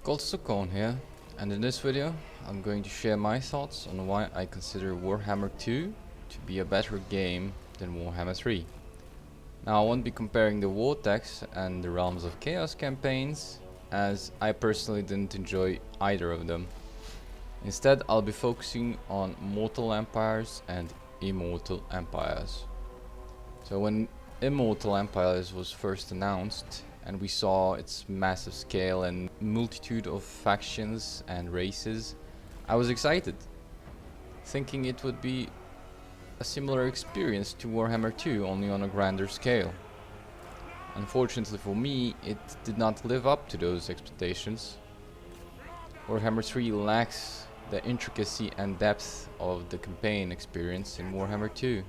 Goldstone here, and in this video I'm going to share my thoughts on why I consider Warhammer 2 to be a better game than Warhammer 3. Now I won't be comparing the Vortex and the Realms of Chaos campaigns, as I personally didn't enjoy either of them. Instead I'll be focusing on Mortal Empires and Immortal Empires. So when Immortal Empires was first announced, and we saw its massive scale and multitude of factions and races, I was excited, thinking it would be a similar experience to Warhammer 2, only on a grander scale. Unfortunately for me, it did not live up to those expectations. Warhammer 3 lacks the intricacy and depth of the campaign experience in Warhammer 2.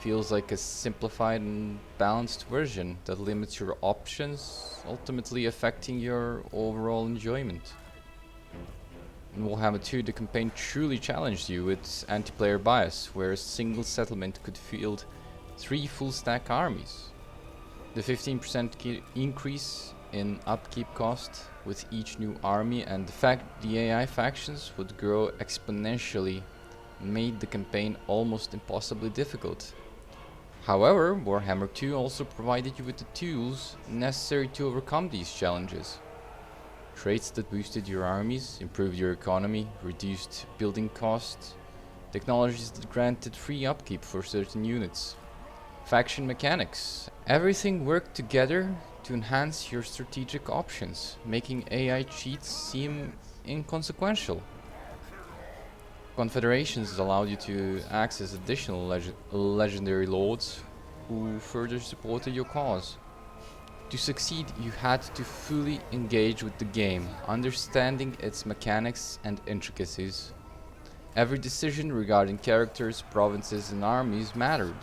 Feels like a simplified and balanced version that limits your options, ultimately affecting your overall enjoyment. In Warhammer 2, the campaign truly challenged you with anti-player bias, where a single settlement could field 3 full-stack armies. The 15% increase in upkeep cost with each new army, and the fact the AI factions would grow exponentially, made the campaign almost impossibly difficult. However, Warhammer 2 also provided you with the tools necessary to overcome these challenges. Traits that boosted your armies, improved your economy, reduced building costs, technologies that granted free upkeep for certain units, faction mechanics. Everything worked together to enhance your strategic options, making AI cheats seem inconsequential. Confederations allowed you to access additional legendary lords who further supported your cause. To succeed, you had to fully engage with the game, understanding its mechanics and intricacies. Every decision regarding characters, provinces and armies mattered,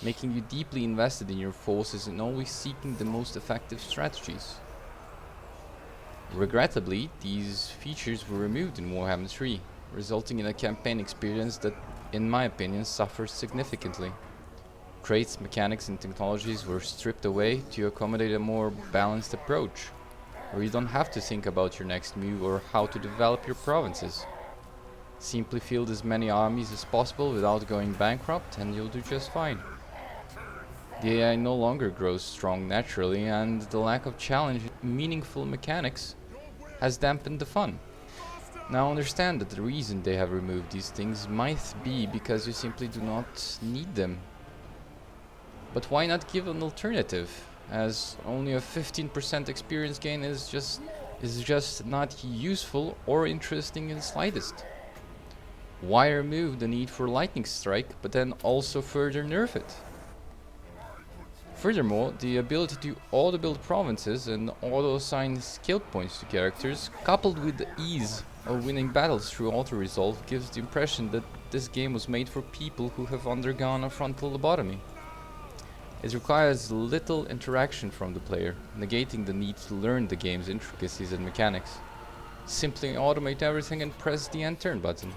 making you deeply invested in your forces and always seeking the most effective strategies. Regrettably, these features were removed in Warhammer 3. Resulting in a campaign experience that, in my opinion, suffers significantly. Traits, mechanics and technologies were stripped away to accommodate a more balanced approach, where you don't have to think about your next move or how to develop your provinces. Simply field as many armies as possible without going bankrupt and you'll do just fine. The AI no longer grows strong naturally, and the lack of challenge and meaningful mechanics has dampened the fun. Now understand that the reason they have removed these things might be because you simply do not need them. But why not give an alternative, as only a 15% experience gain is just not useful or interesting in the slightest. Why remove the need for lightning strike but then also further nerf it? Furthermore, the ability to auto-build provinces and auto-assign skill points to characters, coupled with the ease of winning battles through auto-resolve, gives the impression that this game was made for people who have undergone a frontal lobotomy. It requires little interaction from the player, negating the need to learn the game's intricacies and mechanics. Simply automate everything and press the end turn button.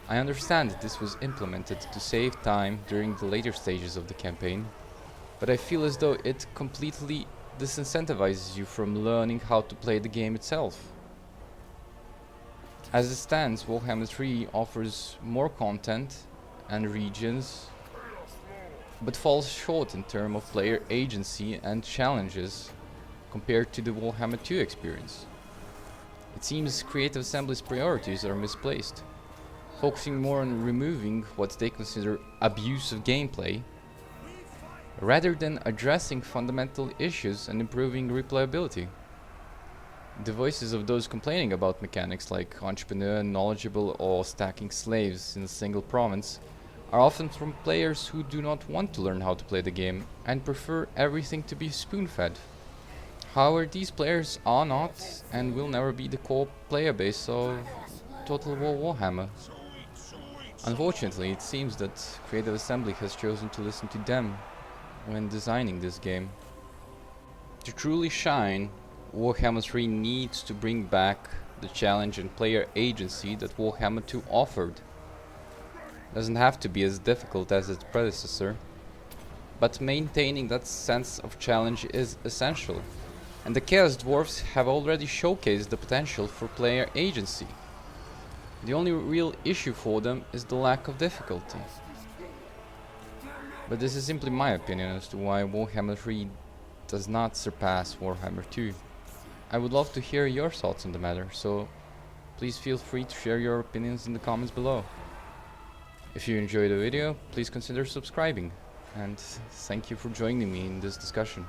I understand that this was implemented to save time during the later stages of the campaign, but I feel as though it completely disincentivizes you from learning how to play the game itself. As it stands, Warhammer 3 offers more content and regions, but falls short in terms of player agency and challenges compared to the Warhammer 2 experience. It seems Creative Assembly's priorities are misplaced, focusing more on removing what they consider abusive gameplay, rather than addressing fundamental issues and improving replayability. The voices of those complaining about mechanics like entrepreneur, knowledgeable or stacking slaves in a single province are often from players who do not want to learn how to play the game and prefer everything to be spoon-fed. However, these players are not and will never be the core player base of Total War Warhammer. Unfortunately, it seems that Creative Assembly has chosen to listen to them when designing this game. To truly shine, Warhammer 3 needs to bring back the challenge and player agency that Warhammer 2 offered. Doesn't have to be as difficult as its predecessor, but maintaining that sense of challenge is essential. And the Chaos Dwarfs have already showcased the potential for player agency. The only real issue for them is the lack of difficulty. But this is simply my opinion as to why Warhammer 3 does not surpass Warhammer 2. I would love to hear your thoughts on the matter, so please feel free to share your opinions in the comments below. If you enjoyed the video, please consider subscribing, and thank you for joining me in this discussion.